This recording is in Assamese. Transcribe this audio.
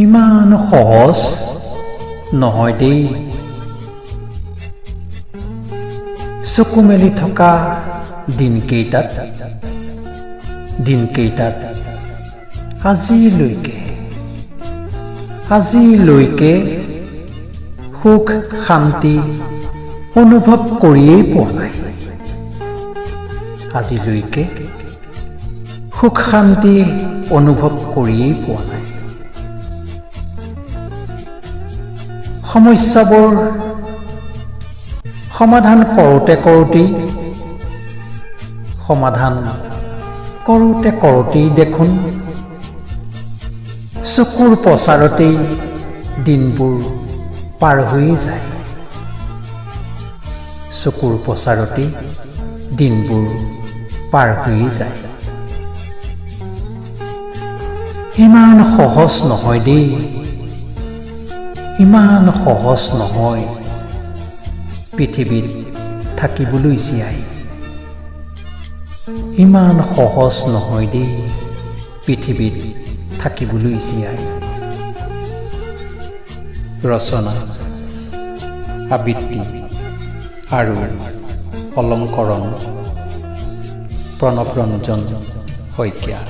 ইমান সহজ নহয় দেই। চকু মেলি থকা দিনকেইটাত আজিলৈকে সুখ শান্তি অনুভৱ কৰিয়েই পোৱা নাই। আজিলৈকে সুখ শান্তি অনুভৱ কৰিয়েই পোৱা নাই। সমস্যাবোৰ সমাধান কৰোঁতেই দেখোন চকুৰ পচাৰতেই দিনবোৰ পাৰ হৈয়ে যায়। চকুৰ পচাৰতেই দিনবোৰ পাৰ হৈয়ে যায়। ইমান সহজ নহয় দেই, ইমান সহজ নহয় পৃথিৱীত থাকিবলৈ জীয়াই। ইমান সহজ নহয় দেই পৃথিৱীত থাকিবলৈ জীয়াই। ৰচনা আবৃত্তি আৰু অলংকৰণ প্ৰণৱ ৰঞ্জন শইকীয়া।